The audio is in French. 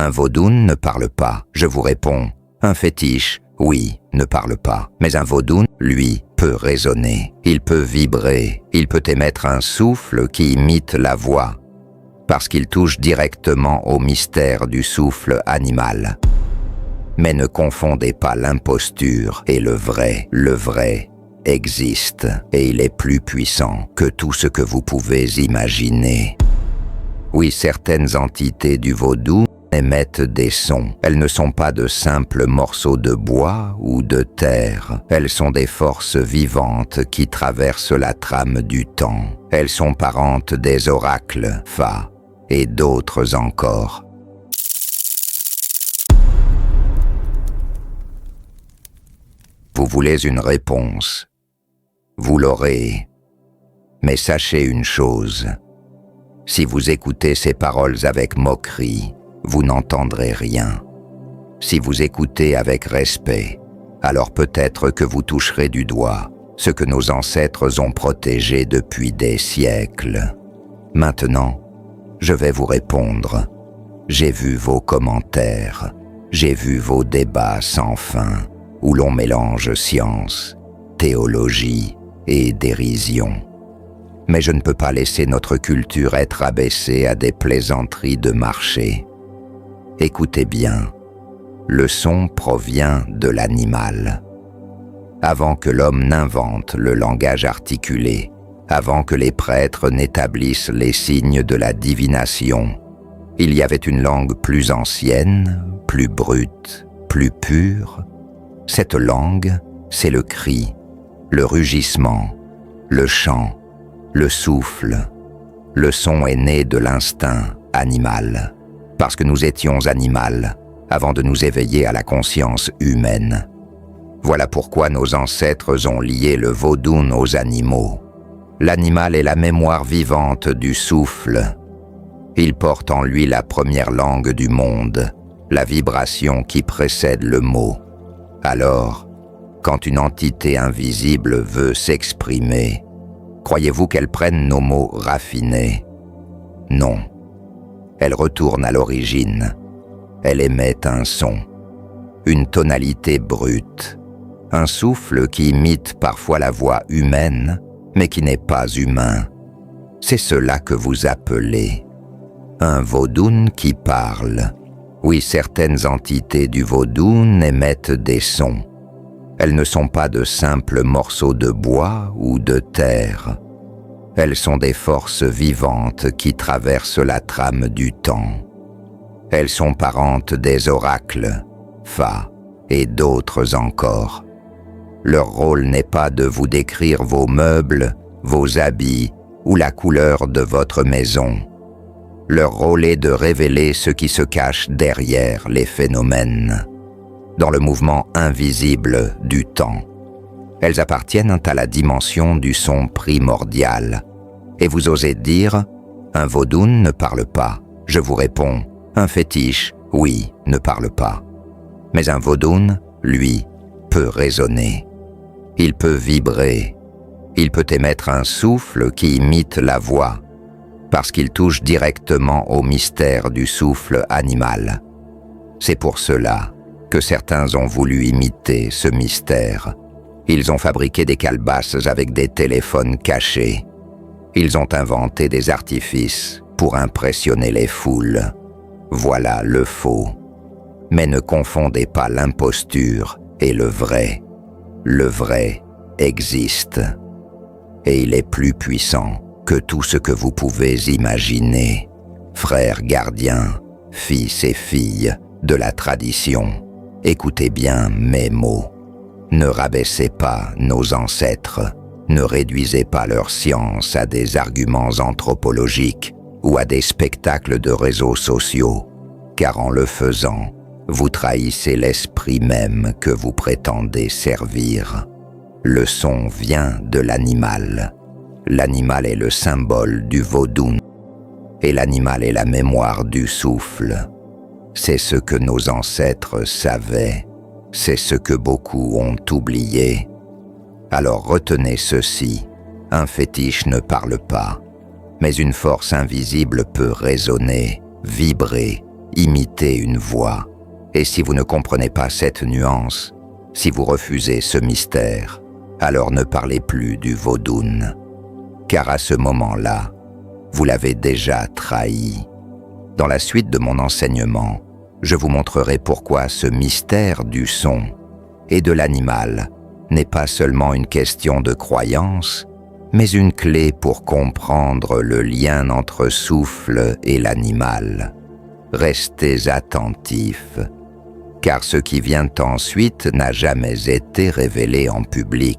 Un vaudoune ne parle pas, je vous réponds. Un fétiche, oui, ne parle pas. Mais un vaudoune, lui, peut raisonner. Il peut vibrer, il peut émettre un souffle qui imite la voix, parce qu'il touche directement au mystère du souffle animal. Mais ne confondez pas l'imposture et le vrai. Le vrai existe et il est plus puissant que tout ce que vous pouvez imaginer. Oui, certaines entités du vaudou émettent des sons. Elles ne sont pas de simples morceaux de bois ou de terre. Elles sont des forces vivantes qui traversent la trame du temps. Elles sont parentes des oracles, Fa, et d'autres encore. Vous voulez une réponse. Vous l'aurez. Mais sachez une chose. Si vous écoutez ces paroles avec moquerie, vous n'entendrez rien. Si vous écoutez avec respect, alors peut-être que vous toucherez du doigt ce que nos ancêtres ont protégé depuis des siècles. Maintenant, je vais vous répondre. J'ai vu vos commentaires, j'ai vu vos débats sans fin, où l'on mélange science, théologie et dérision. Mais je ne peux pas laisser notre culture être abaissée à des plaisanteries de marché. Écoutez bien, le son provient de l'animal. Avant que l'homme n'invente le langage articulé, avant que les prêtres n'établissent les signes de la divination, il y avait une langue plus ancienne, plus brute, plus pure. Cette langue, c'est le cri, le rugissement, le chant, le souffle. Le son est né de l'instinct animal, parce que nous étions animal avant de nous éveiller à la conscience humaine. Voilà pourquoi nos ancêtres ont lié le vaudoune aux animaux. L'animal est la mémoire vivante du souffle. Il porte en lui la première langue du monde, la vibration qui précède le mot. Alors, quand une entité invisible veut s'exprimer, croyez-vous qu'elle prenne nos mots raffinés? Non. Elle retourne à l'origine. Elle émet un son, une tonalité brute, un souffle qui imite parfois la voix humaine, mais qui n'est pas humain. C'est cela que vous appelez un vaudoune qui parle. Oui, certaines entités du vaudoune émettent des sons. Elles ne sont pas de simples morceaux de bois ou de terre. Elles sont des forces vivantes qui traversent la trame du temps. Elles sont parentes des oracles, Fa, et d'autres encore. Leur rôle n'est pas de vous décrire vos meubles, vos habits ou la couleur de votre maison. Leur rôle est de révéler ce qui se cache derrière les phénomènes, dans le mouvement invisible du temps. Elles appartiennent à la dimension du son primordial. Et vous osez dire, un vaudoune ne parle pas. Je vous réponds, un fétiche, oui, ne parle pas. Mais un vaudoune, lui, peut raisonner. Il peut vibrer. Il peut émettre un souffle qui imite la voix, parce qu'il touche directement au mystère du souffle animal. C'est pour cela que certains ont voulu imiter ce mystère. Ils ont fabriqué des calebasses avec des téléphones cachés. Ils ont inventé des artifices pour impressionner les foules. Voilà le faux. Mais ne confondez pas l'imposture et le vrai. Le vrai existe. Et il est plus puissant que tout ce que vous pouvez imaginer. Frères gardiens, fils et filles de la tradition, écoutez bien mes mots. Ne rabaissez pas nos ancêtres. Ne réduisez pas leur science à des arguments anthropologiques ou à des spectacles de réseaux sociaux, car en le faisant, vous trahissez l'esprit même que vous prétendez servir. Le son vient de l'animal. L'animal est le symbole du vaudoune, et l'animal est la mémoire du souffle. C'est ce que nos ancêtres savaient, c'est ce que beaucoup ont oublié. Alors retenez ceci, un fétiche ne parle pas, mais une force invisible peut résonner, vibrer, imitez une voix. Et si vous ne comprenez pas cette nuance, si vous refusez ce mystère, alors ne parlez plus du Vodun, car à ce moment-là, vous l'avez déjà trahi. Dans la suite de mon enseignement, je vous montrerai pourquoi ce mystère du son et de l'animal n'est pas seulement une question de croyance, mais une clé pour comprendre le lien entre souffle et l'animal. Restez attentifs, car ce qui vient ensuite n'a jamais été révélé en public.